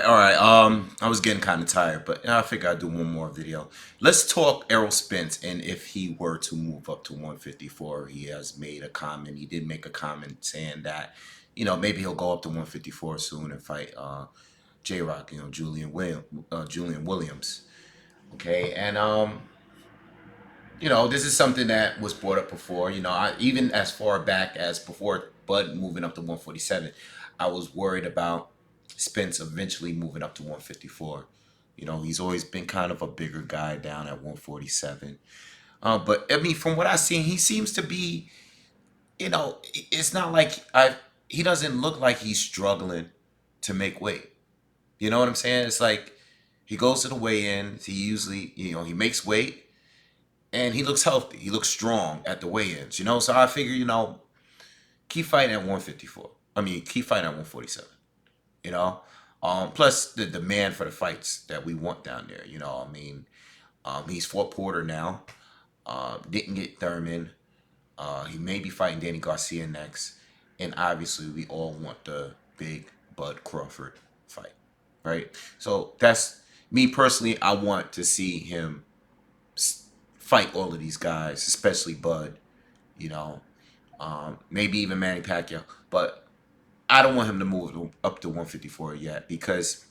All right. I was getting kind of tired, but I figure I'd do one more video. Let's talk Errol Spence, and if he were to move up to 154, he has made a comment. He did make a comment saying that, maybe he'll go up to 154 soon and fight J Rock, Julian Williams. Okay, and this is something that was brought up before. Even as far back as before Bud moving up to 147, I was worried about Spence eventually moving up to 154. He's always been kind of a bigger guy down at 147. But I mean, from what I've seen, he seems to be, it's not like he doesn't look like he's struggling to make weight. You know what I'm saying? It's like he goes to the weigh-ins. He usually, he makes weight and he looks healthy. He looks strong at the weigh-ins, So I figure, keep fighting at 154. I mean, keep fighting at 147. You know, plus the demand for the fights that we want down there. I mean, he's fought Porter now. Didn't get Thurman. He may be fighting Danny Garcia next, and obviously we all want the big Bud Crawford fight, right? So that's me personally. I want to see him fight all of these guys, especially Bud. You know, maybe even Manny Pacquiao, but I don't want him to move up to 154 yet because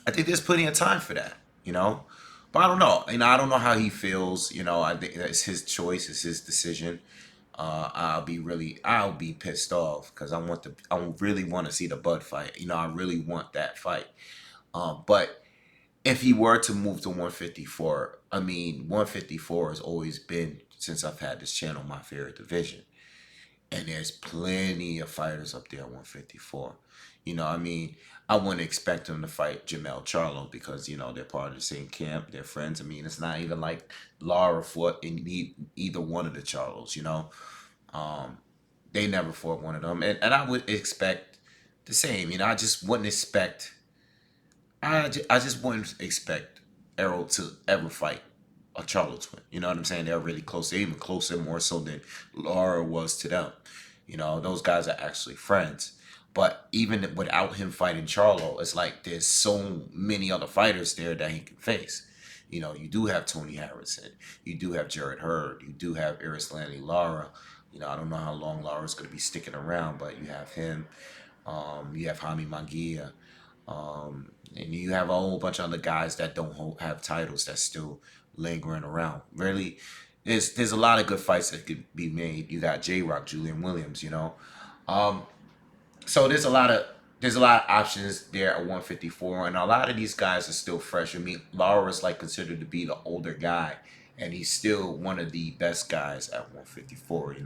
I think there's plenty of time for that. You know, but I don't know. I don't know how he feels. I think it's his choice. It's his decision. I'll be pissed off because I really want to see the Bud fight. I really want that fight. But if he were to move to 154, I mean, 154 has always been, since I've had this channel, my favorite division. And there's plenty of fighters up there at 154. I mean, I wouldn't expect them to fight Jamel Charlo because, they're part of the same camp. They're friends. I mean, it's not even like Lara fought in either one of the Charlos. Um, they never fought one of them. And I would expect the same. I just wouldn't expect, I just wouldn't expect Errol to ever fight a Charlo twin. You know what I'm saying? They're really close. They're even closer, more so than Laura was to them. Those guys are actually friends. But even without him fighting Charlo, it's like there's so many other fighters there that he can face. You do have Tony Harrison. You do have Jared Hurd. You do have Arislani Lara. I don't know how long Lara's going to be sticking around, but you have him. You have Jaime Manguia. And you have a whole bunch of other guys that don't have titles that's still lingering around. Really, there's a lot of good fights that could be made. You got J Rock, Julian Williams. Um, so there's a lot of options there at 154, and a lot of these guys are still fresh. I mean, Lara's like considered to be the older guy, and he's still one of the best guys at 154.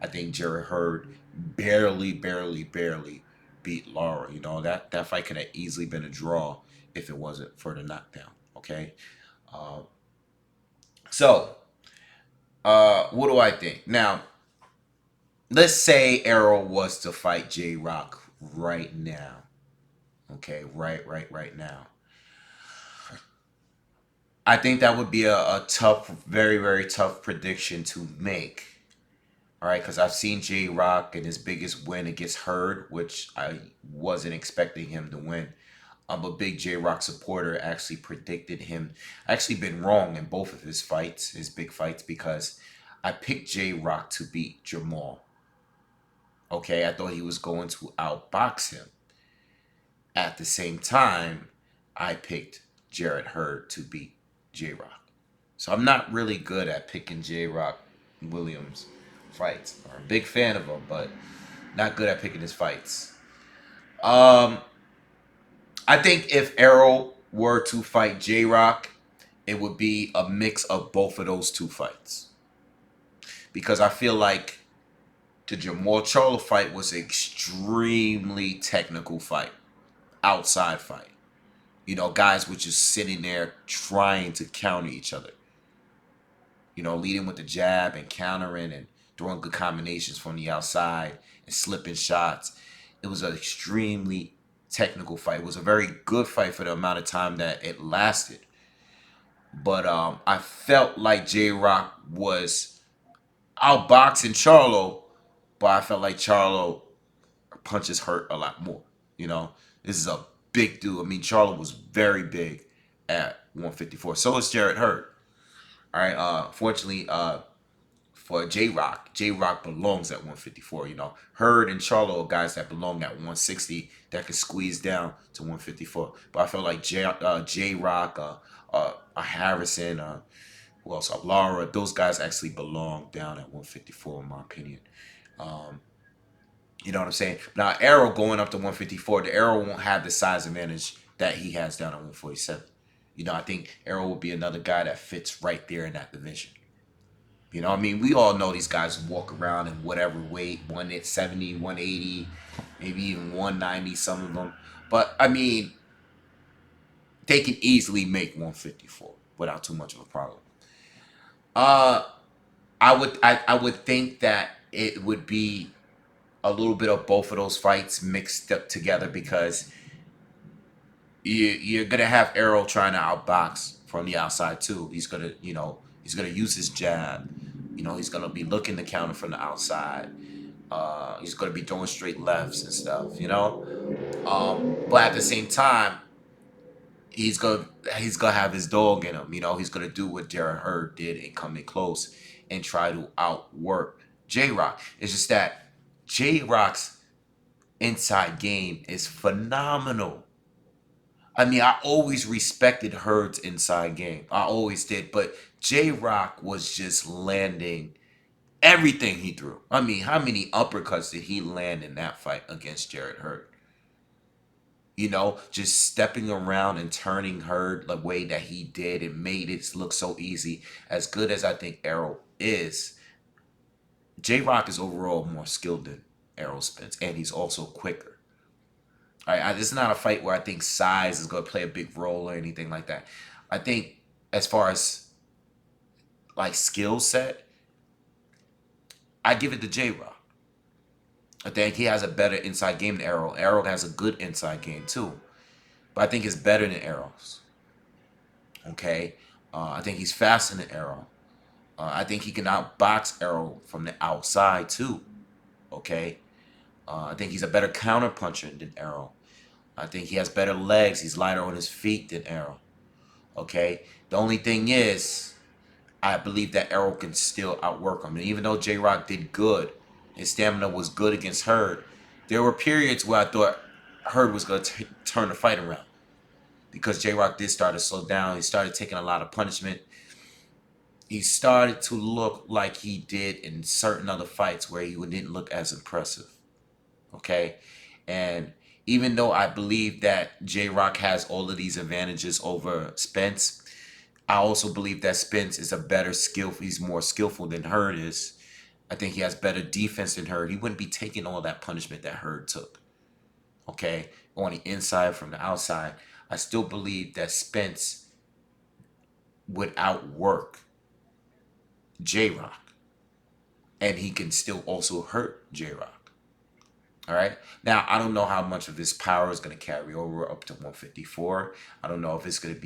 I think Jared Hurd barely, barely, barely beat Lara. That fight could have easily been a draw if it wasn't for the knockdown. Okay, uh, so what do I think now? Let's say Errol was to fight J Rock right now. Okay, right now. I think that would be a tough, very, very tough prediction to make. All right, because I've seen J Rock in his biggest win against Hurd, which I wasn't expecting him to win. I'm a big J Rock supporter. Actually predicted him. Actually been wrong in both of his fights, his big fights, because I picked J Rock to beat Jamal. Okay, I thought he was going to outbox him. At the same time, I picked Jared Hurd to beat J Rock. So I'm not really good at picking J Rock Williams fights. I'm a big fan of him, but not good at picking his fights. Um, I think if Errol were to fight J Rock, it would be a mix of both of those two fights. Because I feel like the Jamal Charlo fight was an extremely technical fight, outside fight. Guys were just sitting there trying to counter each other. Leading with the jab and countering and throwing good combinations from the outside and slipping shots. It was an extremely technical fight. It was a very good fight for the amount of time that it lasted. But I felt like J Rock was outboxing Charlo, but I felt like Charlo punches hurt a lot more. This is a big dude. I mean, Charlo was very big at 154. So is Jarrett Hurd. All right. Fortunately, for J Rock belongs at 154. You know, Hurd and Charlo are guys that belong at 160 that can squeeze down to 154. But I feel like J Rock, Harrison, who else? Lara, those guys actually belong down at 154 in my opinion. Um, you know what I'm saying? Now, Errol going up to 154, the Errol won't have the size advantage that he has down at 147. You know, I think Errol will be another guy that fits right there in that division. You know, I mean, we all know these guys walk around in whatever weight, 170, 180, maybe even 190, some of them. But, I mean, they can easily make 154 without too much of a problem. Uh, I would think that it would be a little bit of both of those fights mixed up together because you're gonna have Errol trying to outbox from the outside too. He's gonna, he's gonna use his jab. You know, he's gonna be looking to counter from the outside. He's gonna be throwing straight lefts and stuff. But at the same time, he's gonna he's gonna have his dog in him. You know, he's gonna do what Jarrett Hurd did and come in close and try to outwork J Rock. It's just that J Rock's inside game is phenomenal. I mean, I always respected Hurd's inside game. I always did. But J Rock was just landing everything he threw. I mean, how many uppercuts did he land in that fight against Jarrett Hurd? You know, just stepping around and turning Hurd the way that he did and made it look so easy. As good as I think Errol is, J Rock is overall more skilled than Errol Spence, and he's also quicker. This is not a fight where I think size is going to play a big role or anything like that. I think as far as like skill set, I give it to J Rock. I think he has a better inside game than Errol. Errol has a good inside game too, but I think it's better than Errol's. Okay, I think he's faster than Errol. I think he can outbox Errol from the outside too. Okay, I think he's a better counter puncher than Errol. I think he has better legs. He's lighter on his feet than Errol. Okay. The only thing is, I believe that Errol can still outwork him. And even though J Rock did good, his stamina was good against Hurd, there were periods where I thought Hurd was going to turn the fight around because J Rock did start to slow down. He started taking a lot of punishment. He started to look like he did in certain other fights where he didn't look as impressive. Okay. And even though I believe that J Rock has all of these advantages over Spence, I also believe that Spence is a better skill. He's more skillful than Hurd is. I think he has better defense than Hurd. He wouldn't be taking all that punishment that Hurd took. Okay, on the inside from the outside, I still believe that Spence would outwork J Rock, and he can still also hurt J Rock. All right. Now I don't know how much of his power is going to carry over up to 154. I don't know if he's going to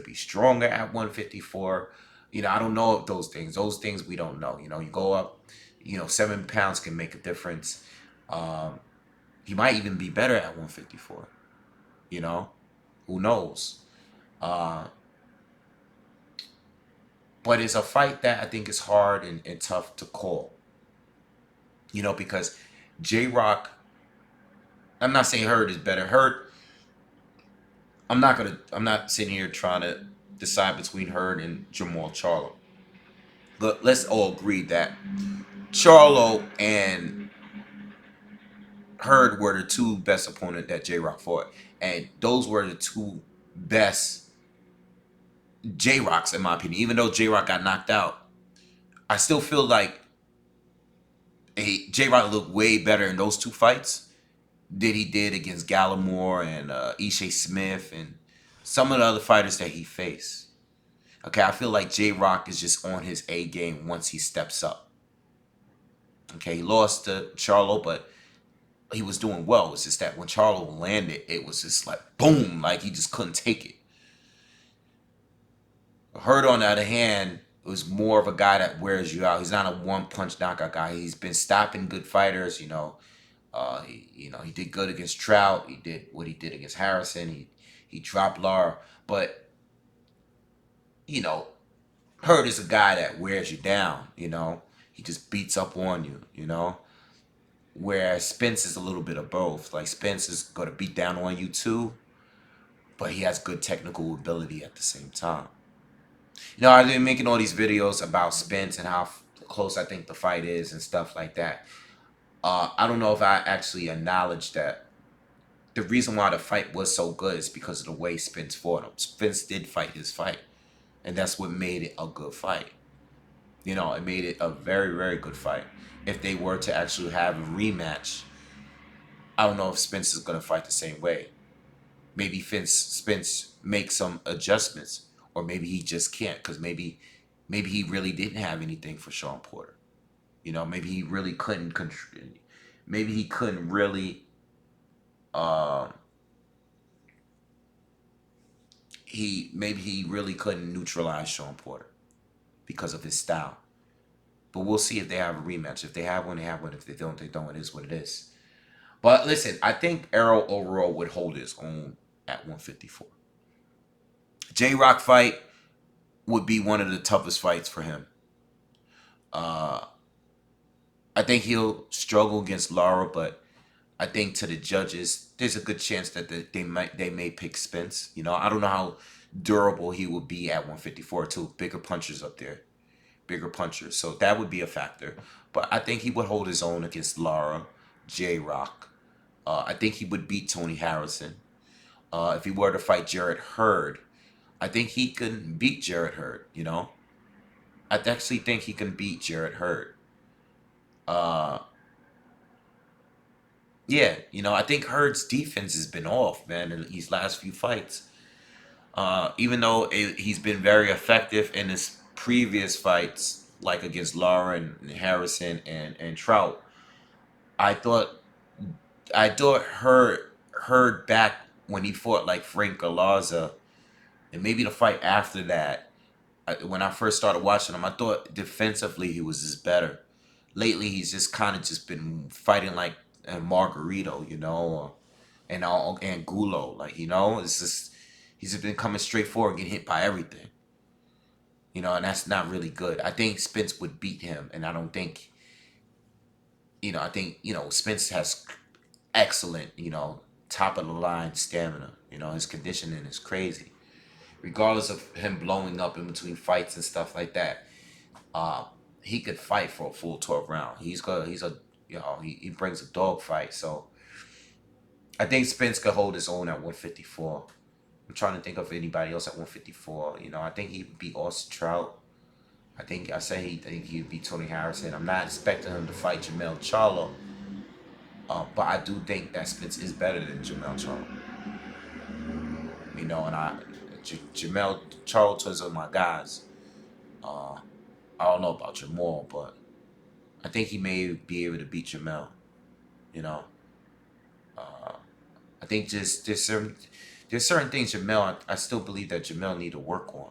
be stronger at 154. You know, I don't know those things. Those things we don't know. You know, you go up. 7 pounds can make a difference. He might even be better at 154. You know, who knows? Uh, but it's a fight that I think is hard and tough to call. Because J Rock, I'm not saying Hurd is better. I'm not sitting here trying to decide between Hurd and Jamal Charlo. But let's all agree that Charlo and Hurd were the two best opponents that J Rock fought. And those were the two best J Rocks, in my opinion. Even though J Rock got knocked out, I still feel like J Rock looked way better in those two fights than he did against Gallimore and Ishe Smith and some of the other fighters that he faced. Okay, I feel like J Rock is just on his A game once he steps up. Okay, he lost to Charlo, but he was doing well. It's just that when Charlo landed, it was just like boom, like he just couldn't take it. Hurd, on the other hand, was more of a guy that wears you out. He's not a one punch knockout guy. He's been stopping good fighters, He did good against Trout. He did what he did against Harrison. He dropped Lara, but you know, Hurt is a guy that wears you down. He just beats up on you. Whereas Spence is a little bit of both. Like Spence is gonna beat down on you too, but he has good technical ability at the same time. I've been making all these videos about Spence and how close I think the fight is and stuff like that. I don't know if I actually acknowledged that the reason why the fight was so good is because of the way Spence fought him. Spence did fight his fight, and that's what made it a good fight. It made it a very, very good fight. If they were to actually have a rematch, I don't know if Spence is going to fight the same way. Maybe Spence makes some adjustments, or maybe he just can't, because maybe he really didn't have anything for Sean Porter. Maybe he really couldn't. Maybe he couldn't really. Uh, maybe he really couldn't neutralize Sean Porter because of his style. But we'll see if they have a rematch. If they have one, they have one. If they don't, they don't. It is what it is. But listen, I think Errol overall would hold his own at 154. J-Rock fight would be one of the toughest fights for him. I think he'll struggle against Lara, but I think to the judges, there's a good chance that they may pick Spence. I don't know how durable he will be at 154 too. Bigger punchers up there, bigger punchers. So that would be a factor. But I think he would hold his own against Lara, J-Rock. I think he would beat Tony Harrison. If he were to fight Jarrett Hurd, I think he can beat Jarrett Hurd. I actually think he can beat Jarrett Hurd. Uh, yeah, I think Hurd's defense has been off, man, in these last few fights. Even though he's been very effective in his previous fights, like against Lara and Harrison and Trout, I thought Hurd back when he fought like Frank Galarza, and maybe the fight after that. When I first started watching him, I thought defensively he was just better. Lately, he's just kind of just been fighting like Margarito, and Gulo, like it's just he's just been coming straight forward, getting hit by everything, and that's not really good. I think Spence would beat him, and I don't think, I think Spence has excellent, top of the line stamina. His conditioning is crazy, regardless of him blowing up in between fights and stuff like that. Uh, he could fight for a full 12 round. He's good. He brings a dog fight. So I think Spence could hold his own at 154. I'm trying to think of anybody else at 154. I think he'd beat Austin Trout. I think he'd beat Tony Harrison. I'm not expecting him to fight Jamel Charlo. But I do think that Spence is better than Jamel Charlo. And Jamel Charlo is one of my guys. Uh, I don't know about Jamal, but I think he may be able to beat Jamel. You know, uh, I think just there's certain things Jamel. I still believe that Jamel need to work on.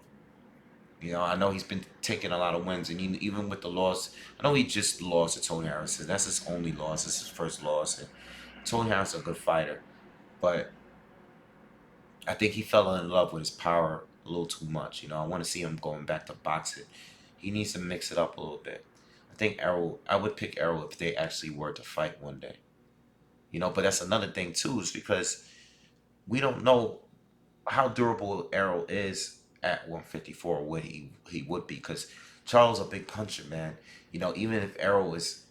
I know he's been taking a lot of wins, and even with the loss, I know he just lost to Tony Harrison. That's his only loss. It's his first loss. And Tony Harrison's a good fighter, but I think he fell in love with his power a little too much. I want to see him going back to boxing. He needs to mix it up a little bit. I think Errol. I would pick Errol if they actually were to fight one day. But that's another thing too, is because we don't know how durable Errol is at 154, what he would be, because Charles a big puncher, man. Even if Errol is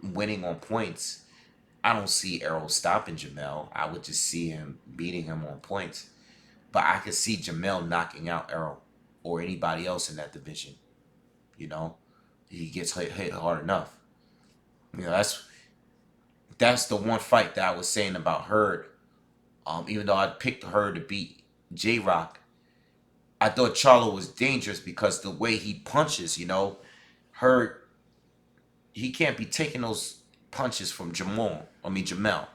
winning on points, I don't see Errol stopping Jamel. I would just see him beating him on points. But I could see Jamel knocking out Errol or anybody else in that division. You know, he gets hit hard enough. That's the one fight that I was saying about Hurd. Even though I picked Hurd to beat J Rock, I thought Charlo was dangerous because the way he punches. Hurd, he can't be taking those punches from Jamel or Jamal,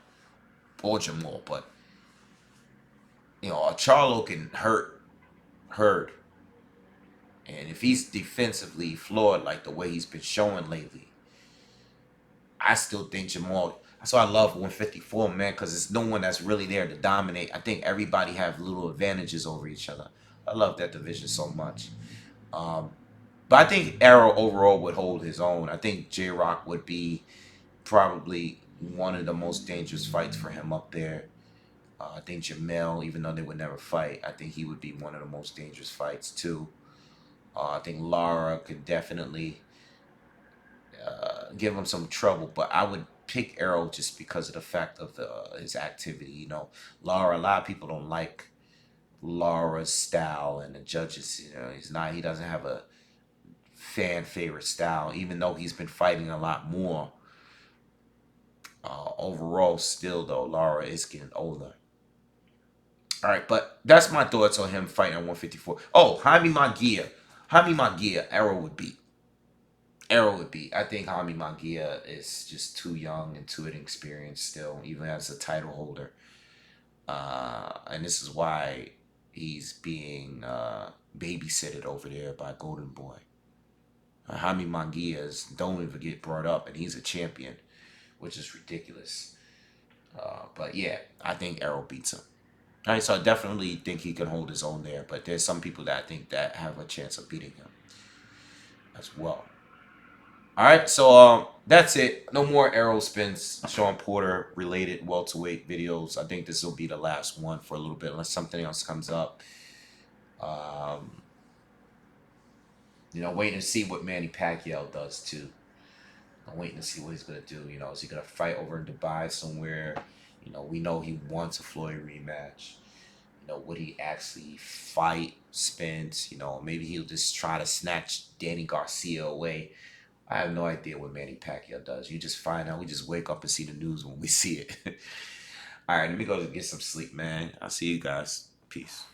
but Charlo can hurt Hurd, and if he's defensively flawed like the way he's been showing lately, I still think Jamal. So I love 154, man, because it's no one that's really there to dominate. I think everybody have little advantages over each other. I love that division so much. Um, but I think Arrow overall would hold his own. I think J Rock would be probably one of the most dangerous fights for him up there. I think Jamel, even though they would never fight, I think he would be one of the most dangerous fights too. I think Lara could definitely give him some trouble, but I would pick Errol just because of the fact of his activity. You know, Lara. A lot of people don't like Lara's style, and the judges. You know, he doesn't have a fan favorite style, even though he's been fighting a lot more. Overall, still though, Lara is getting older. All right, but that's my thoughts on him fighting at 154. Oh, Jaime Magia. Jaime Magia, Errol would beat. Errol would beat. I think Jaime Magia is just too young and too inexperienced still, even as a title holder. And this is why he's being babysitted over there by Golden Boy. Jaime Manguia's don't even get brought up, and he's a champion, which is ridiculous. But yeah, I think Errol beats him. All right, so I definitely think he can hold his own there, but there's some people that I think that have a chance of beating him as well. All right, so that's it. No more Errol Spence, Sean Porter related welterweight videos. I think this will be the last one for a little bit, unless something else comes up. Um, waiting to see what Manny Pacquiao does too. I'm waiting to see what he's gonna do. Is he gonna fight over in Dubai somewhere? We know he wants a Floyd rematch. Would he actually fight Spence? Maybe he'll just try to snatch Danny Garcia away. I have no idea what Manny Pacquiao does. You just find out. We just wake up and see the news when we see it. All right, let me go get some sleep, man. I'll see you guys. Peace.